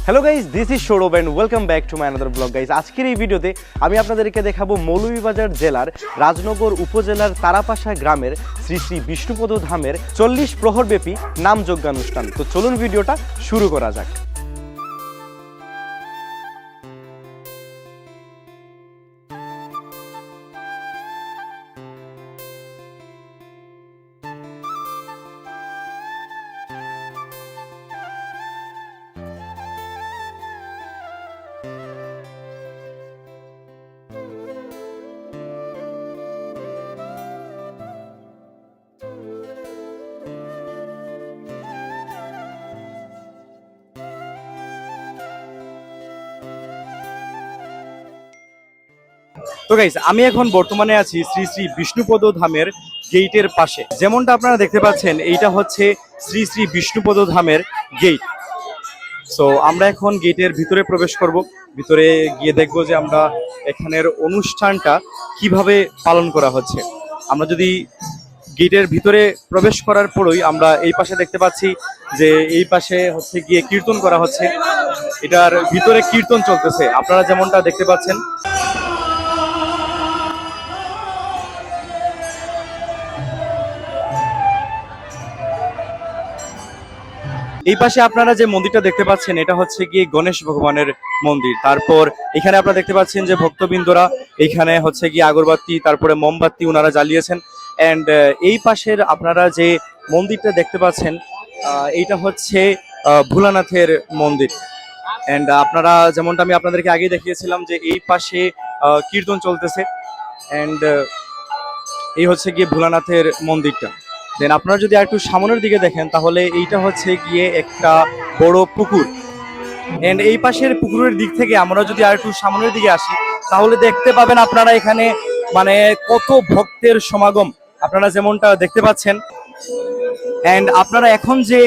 Hello guys, this is Sourav and welcome back to my another blog guys. আজকের এই ভিডিওতে আমি আপনাদেরকে দেখাবো মৌলভীবাজার জেলার রাজনগর উপজেলার তারাপাশা গ্রামের শ্রী শ্রী বিষ্ণুপদ ধামের 40 প্রহরব্যাপী নামযজ্ঞানুষ্ঠান। তো চলুন ভিডিওটা শুরু করা যাক। তো গাইস, আমি এখন বর্তমানে আছি শ্রী শ্রী বিষ্ণুপদ ধামের গেটের পাশে। যেমনটা আপনারা দেখতে পাচ্ছেন, এইটা হচ্ছে শ্রী শ্রী বিষ্ণুপদ ধামের গেট। সো আমরা এখন গেটের ভিতরে প্রবেশ করব। ভিতরে গিয়ে দেখব যে আমরা এখানের অনুষ্ঠানটা কিভাবে পালন করা হচ্ছে। আমরা যদি গেটের ভিতরে প্রবেশ করার পরই আমরা এই পাশে দেখতে পাচ্ছি যে এই পাশে হচ্ছে গিয়ে কীর্তন করা হচ্ছে। এটার ভিতরে কীর্তন চলতেছে, আপনারা যেমনটা দেখতে পাচ্ছেন। এই পাশে আপনারা যে মন্দিরটা দেখতে পাচ্ছেন, এটা হচ্ছে গিয়ে গণেশ ভগবানের মন্দির। তারপর এখানে আপনারা দেখতে পাচ্ছেন যে ভক্তবৃন্দরা এখানে হচ্ছে গিয়ে আগরবাতি তারপরে মোমবাতি ওনারা জ্বালিয়েছেন। অ্যান্ড এই পাশের আপনারা যে মন্দিরটা দেখতে পাচ্ছেন, এইটা হচ্ছে ভোলানাথের মন্দির। অ্যান্ড আপনারা যেমনটা আমি আপনাদেরকে আগে দেখিয়েছিলাম যে এই পাশে কীর্তন চলতেছে। অ্যান্ড এই হচ্ছে গিয়ে ভোলানাথের মন্দিরটা। দেন আপনারা যদি একটু সামনের দিকে দেখেন, তাহলে এইটা হচ্ছে গিয়ে একটা বড় পুকুর। এন্ড এই পাশের পুকুরের দিক থেকে আমরা যদি আর একটু সামনের দিকে আসি, তাহলে দেখতে পাবেন আপনারা এখানে মানে কত ভক্তের সমাগম আপনারা যেমনটা দেখতে পাচ্ছেন। এন্ড আপনারা এখন যে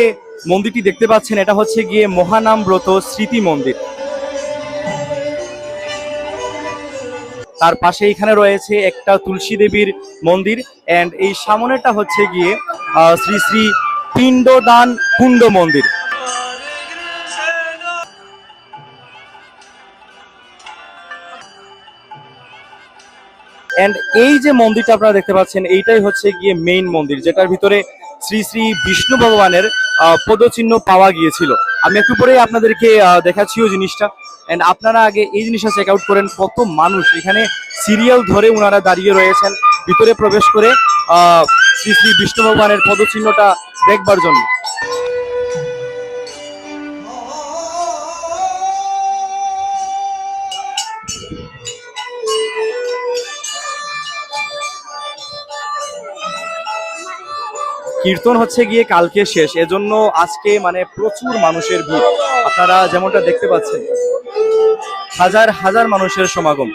মন্দিরটি দেখতে পাচ্ছেন, এটা হচ্ছে গিয়ে মহানামব্রত স্মৃতি মন্দির। তার পাশে এখানে রয়েছে একটা তুলসী দেবীর মন্দির। এন্ড এই সামনেটা হচ্ছে গিয়ে শ্রী শ্রী পিণ্ডদান কুণ্ড মন্দির। এন্ড এই যে মন্দিরটা আপনারা দেখতে পাচ্ছেন, এইটাই হচ্ছে গিয়ে মেইন মন্দির, যেটার ভিতরে শ্রী শ্রী বিষ্ণু ভগবানের পদচিহ্ন পাওয়া গিয়েছিল। আমি একটু পরে আপনাদেরকে দেখাচ্ছিও জিনিসটা। এন্ড আপনারা আগে এই জিনিসটা চেক আউট করেন, কত মানুষ এখানে সিরিয়াল ধরে ওনারা দাঁড়িয়ে রয়েছেন ভিতরে প্রবেশ করে শ্রী শ্রী বিষ্ণু ভগবানের পদচিহ্নটা দেখবার জন্য। কীর্তন হচ্ছে গিয়ে কালকে শেষ, এজন্য আজকে মানে প্রচুর মানুষের ভিড়। আপনারা যেমনটা দেখতে পাচ্ছেন, হাজার হাজার মানুষের সমাগম।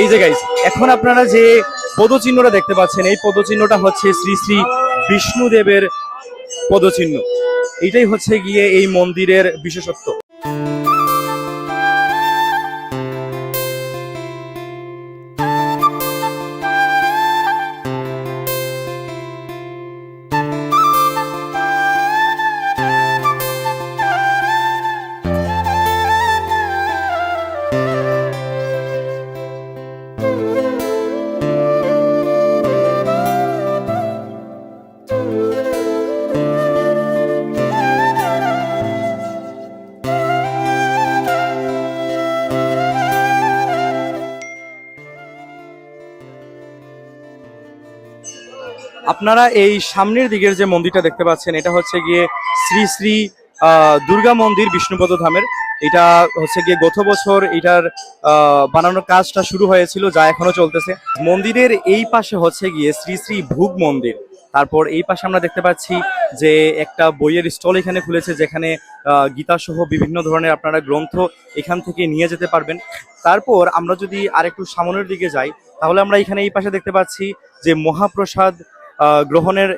এই যে গাইস, এখন আপনারা যে পদচিহ্নটা দেখতে পাচ্ছেন, এই পদচিহ্নটা হচ্ছে শ্রী শ্রী বিষ্ণুদেবের পদচিহ্ন। এইটাই হচ্ছে গিয়ে এই মন্দিরের বিশেষত্ব। আপনারা এই সামনের দিকের যে মন্দিরটা দেখতে পাচ্ছেন, এটা হচ্ছে গিয়ে শ্রী শ্রী দুর্গা মন্দির বিষ্ণুপদ ধামের। এটা হচ্ছে গিয়ে গত বছর এটার বানানোর কাজটা শুরু হয়েছিল, যা এখনো চলতেছে। মন্দিরের এই পাশে হচ্ছে গিয়ে শ্রী শ্রী ভূগ মন্দির। তারপর এই পাশে আমরা দেখতে পাচ্ছি যে একটা বইয়ের স্টল এখানে খুলেছে, যেখানে গীতা সহ বিভিন্ন ধরনের আপনারা গ্রন্থ এখান থেকে নিয়ে যেতে পারবেন। তারপর আমরা যদি আরেকটু সামনের দিকে যাই, তাহলে আমরা এখানে এই পাশে দেখতে পাচ্ছি যে মহাপ্রসাদ গ্রহণের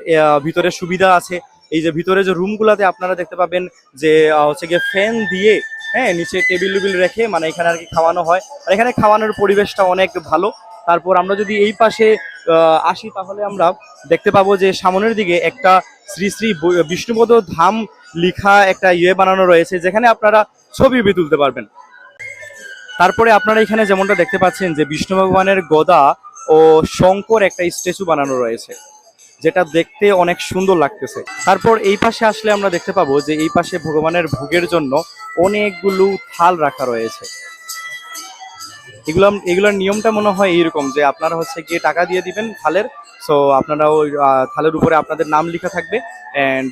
ভিতরে সুবিধা আছে। এই যে ভিতরে যে রুমগুলাতে আপনারা দেখতে পাবেন যে হচ্ছে গিয়ে ফ্যান দিয়ে, হ্যাঁ, নিচে টেবিল টুবিল রেখে মানে এখানে আর কি খাওয়ানো হয়। আর এখানে খাওয়ানোর পরিবেশটা অনেক ভালো। তারপর আমরা যদি এই পাশে আসি, তাহলে আমরা দেখতে পাবো যে সামনের দিকে একটা শ্রী শ্রী বিষ্ণুপদ ধাম লিখা একটা বানানো রয়েছে, যেখানে আপনারা ছবি তুলতে পারবেন। তারপরে আপনারা এখানে যেমনটা দেখতে পাচ্ছেন যে বিষ্ণু ভগবানের গদা ও শঙ্কর একটা স্ট্যাচু বানানো রয়েছে, যেটা দেখতে অনেক সুন্দর লাগতেছে। তারপর এই পাশে আসলে আমরা দেখতে পাবো যে এই পাশে ভগবানের ভোগের জন্য অনেকগুলো থাল রাখা রয়েছে। এগুলোর নিয়মটা মনে হয় এইরকম যে আপনারা হচ্ছে গিয়ে টাকা দিয়ে দিবেন থালের, সো আপনারা ওই থালের উপরে আপনাদের নাম লেখা থাকবে, অ্যান্ড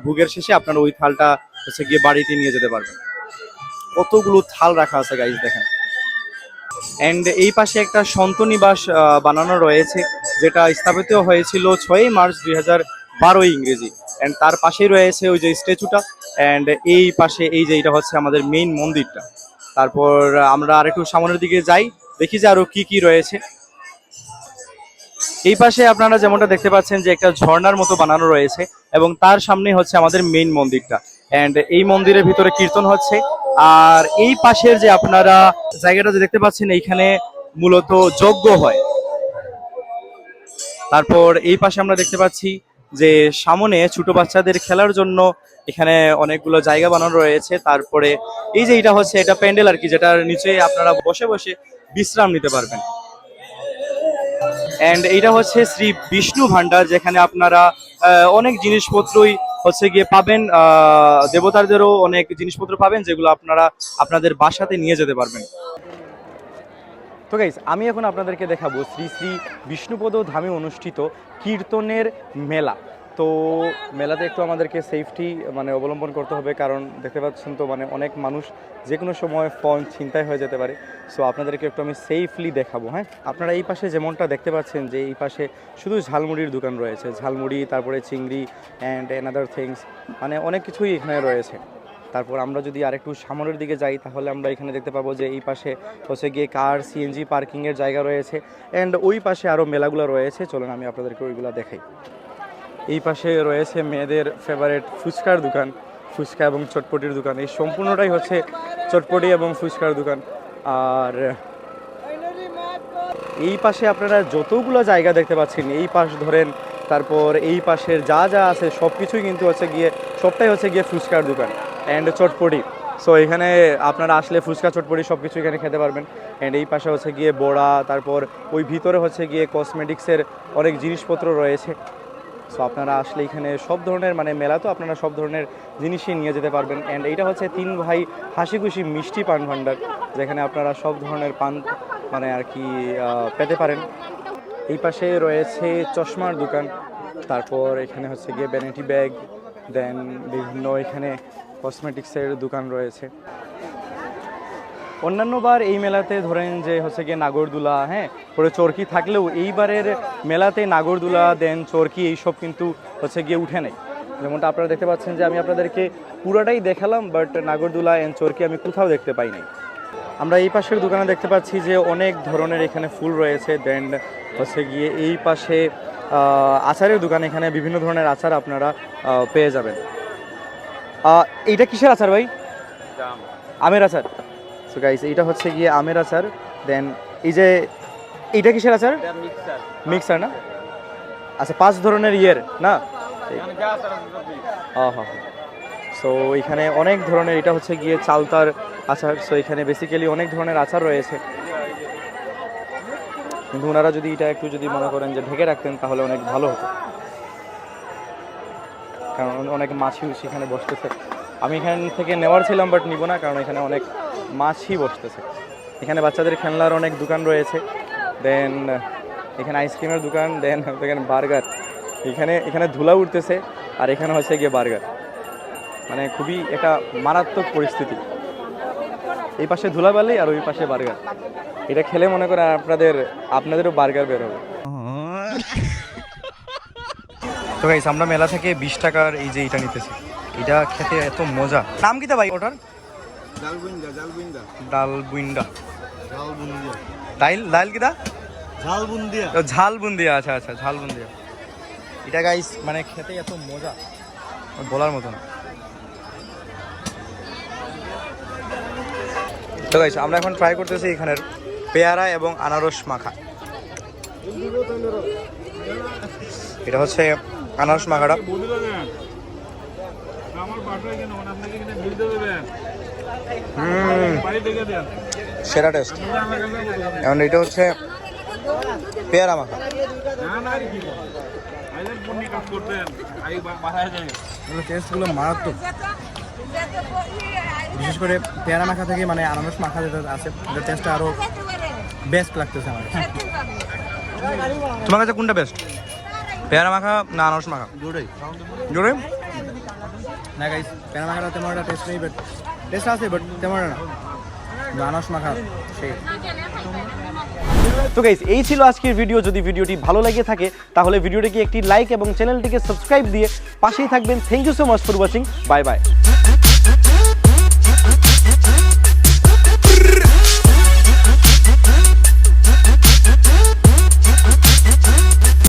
ভোগের শেষে আপনারা ওই থালটা হচ্ছে গিয়ে বাড়িতে নিয়ে যেতে পারবেন। কতগুলো থাল রাখা আছে গাইজ দেখেন। অ্যান্ড এই পাশে একটা সন্ত নিবাস বানানো রয়েছে, যেটা স্থাপিত হয়েছিল 6 মার্চ 2012 ইংরেজি। অ্যান্ড তার পাশেই রয়েছে ওই যে স্ট্যাচুটা, অ্যান্ড এই পাশে এই যে এটা হচ্ছে আমাদের মেইন মন্দিরটা। তারপর আমরা আরেকটু সামনের দিকে যাই, দেখি যে আরো কি কি রয়েছে। এই পাশে আপনারা যেমনটা দেখতে পাচ্ছেন যে একটা ঝর্ণার মতো বানানো রয়েছে, এবং তার সামনে হচ্ছে আমাদের মেইন মন্দিরটা, অ্যান্ড এই মন্দিরের ভিতরে কীর্তন হচ্ছে। আর এই পাশের যে আপনারা জায়গাটা যে দেখতে পাচ্ছেন, এইখানে মূলত যজ্ঞ হয়। তারপর এই পাশে আমরা দেখতে পাচ্ছি যে সামনে ছোট বাচ্চাদের খেলার জন্য এখানে অনেকগুলো জায়গা বানানো রয়েছে। তারপরে এই যে এটা হচ্ছে এটা প্যান্ডেল আর কি, যেটার নিচে আপনারা বসে বসে বিশ্রাম নিতে পারবেন। অ্যান্ড এইটা হচ্ছে শ্রী বিষ্ণু ভান্ডার, যেখানে আপনারা অনেক জিনিসপত্রই হচ্ছে গিয়ে পাবেন, দেবতাদেরও অনেক জিনিসপত্র পাবেন, যেগুলো আপনারা আপনাদের বাসাতে নিয়ে যেতে পারবেন। তো গাইস, আমি এখন আপনাদেরকে দেখাবো শ্রী শ্রী বিষ্ণুপদ ধামে অনুষ্ঠিত কীর্তনের মেলা। তো মেলাতে একটু আমাদেরকে সেফটি অবলম্বন করতে হবে, কারণ দেখতে পাচ্ছেন তো অনেক মানুষ যে কোনো সময় ফোন ছিনতাই হয়ে যেতে পারে। সো আপনাদেরকে একটু আমি সেফলি দেখাবো। হ্যাঁ, আপনারা এই পাশে যেমনটা দেখতে পাচ্ছেন যে এই পাশে শুধু ঝালমুড়ির দোকান রয়েছে, ঝালমুড়ি, তারপরে চিংড়ি অ্যান্ড অ্যানাদার থিংস, অনেক কিছুই এখানে রয়েছে। তারপর আমরা যদি আরেকটু সামনের দিকে যাই, তাহলে আমরা এখানে দেখতে পাবো যে এই পাশে হচ্ছে গিয়ে কার সিএনজি পার্কিংয়ের জায়গা রয়েছে, অ্যান্ড ওই পাশে আরও মেলাগুলো রয়েছে। চলুন আমি আপনাদেরকে ওইগুলো দেখাই। এই পাশে রয়েছে মেয়েদের ফেভারিট ফুচকার দোকান, ফুচকা এবং চটপটির দোকান। এই সম্পূর্ণটাই হচ্ছে চটপটি এবং ফুচকার দোকান। আর এই পাশে আপনারা যতগুলো জায়গা দেখতে পাচ্ছেন, এই পাশ ধরেন, তারপর এই পাশের যা যা আছে সব কিছুই কিন্তু সবটাই হচ্ছে গিয়ে ফুচকার দোকান অ্যান্ড চটপটি। সো এখানে আপনারা আসলে ফুচকা চটপটি সব কিছু এখানে খেতে পারবেন। অ্যান্ড এই পাশে হচ্ছে গিয়ে বড়া, তারপর ওই ভিতরে হচ্ছে গিয়ে কসমেটিক্সের অনেক জিনিসপত্র রয়েছে। সো আপনারা আসলে এখানে সব ধরনের মেলা, তো আপনারা সব ধরনের জিনিসই নিয়ে যেতে পারবেন। অ্যান্ড এইটা হচ্ছে 3 ভাই হাসি খুশি মিষ্টি পান ভাণ্ডার, যেখানে আপনারা সব ধরনের পান আর কি পেতে পারেন। এই পাশে রয়েছে চশমার দোকান, তারপর এখানে হচ্ছে গিয়ে ভ্যানিটি ব্যাগ, দেন বিভিন্ন এখানে কসমেটিক্সের দোকান রয়েছে। অন্যান্যবার এই মেলাতে ধরেন যে হচ্ছে গিয়ে নাগরদোলা, হ্যাঁ, পরে চরকি থাকলেও এইবারের মেলাতে নাগরদোলা দেন চরকি এইসব কিন্তু হচ্ছে গিয়ে উঠে নেই। যেমনটা আপনারা দেখতে পাচ্ছেন যে আমি আপনাদেরকে পুরোটাই দেখালাম, বাট নাগরদোলা অ্যান্ড চরকি আমি কোথাও দেখতে পাই নাই। আমরা এই পাশের দোকানে দেখতে পাচ্ছি যে অনেক ধরনের এখানে ফুল রয়েছে। দেন হচ্ছে গিয়ে এই পাশে আচারের দোকান, এখানে বিভিন্ন ধরনের আচার আপনারা পেয়ে যাবেন। এইটা কিসের আচার ভাই? আমের আচার। সো গাইস, এইটা হচ্ছে গিয়ে আমের আচার। দেন এই যে এইটা কিসের আচার? মিক্সার না? আচ্ছা, 5 ধরনের না? হ্যাঁ। সো এখানে অনেক ধরনের, এটা হচ্ছে গিয়ে চালতার আচার। সো এখানে বেসিক্যালি অনেক ধরনের আচার রয়েছে, কিন্তু ওনারা যদি এটা একটু মনে করেন যে ঢেকে রাখতেন তাহলে অনেক ভালো হতো, কারণ অনেক মাছি সেখানে বসতেছে। আমি এখান থেকে নেওয়ার ছিলাম, বাট নিব না, কারণ এখানে অনেক মাছি বসতেছে। এখানে বাচ্চাদের খেলনার অনেক দোকান রয়েছে। দেন এখানে আইসক্রিমের দোকান, দেন এখানে বার্গার। এখানে ধুলা উঠতেছে, আর এখানে হচ্ছে গিয়ে বার্গার। খুবই একটা মারাত্মক পরিস্থিতি। এই পাশে ধুলাবালি আর ওই পাশে বার্গার। এটা খেলে মনে করেন আপনাদেরও বার্গার বের হবে। তো গাইস, আমরা মেলা থেকে 20 টাকার এই যে এটা নিতেছি। এটা খেতে এত মজা। নাম কিটা ভাই ওটার? ডালবুইন্ডা। ডাল কিটা? ঝালবুন্দিয়া। আচ্ছা, ঝালবুন্দিয়া। এটা গাইস খেতে এত মজা, বলার মতো না। তো গাইস, আমরা এখন ট্রাই করতেছি এখানের পেয়ারা এবং আনারস মাখা। এটা হচ্ছে আনারস মাখাটা। সেরা টেস্ট। এখন এটা হচ্ছে পেয়ারা মাখা। টেস্টগুলো মারাত্মক, বিশেষ করে পেয়ারা মাখা থেকে মানে আনারস মাখা যেটা আছে ওটার টেস্টটা আরো বেস্ট লাগতেছে আমার। তোমার কাছে কোনটা বেস্ট, পেয়ারা মাখা না আনারস মাখা? জোরে জোরে না গাইস, পেয়ারা মাখাটা তেমন একটা টেস্ট নেই, বাট টেস্ট আছে, বাট তেমন না। আনারস মাখা সেই। তো গাইস, এই ছিল আজকের ভিডিও। যদি ভিডিওটি ভালো লেগে থাকে তাহলে ভিডিওটিকে একটি লাইক এবং চ্যানেলটিকে সাবস্ক্রাইব দিয়ে পাশেই থাকবেন। Thank you so much for watching. Bye by.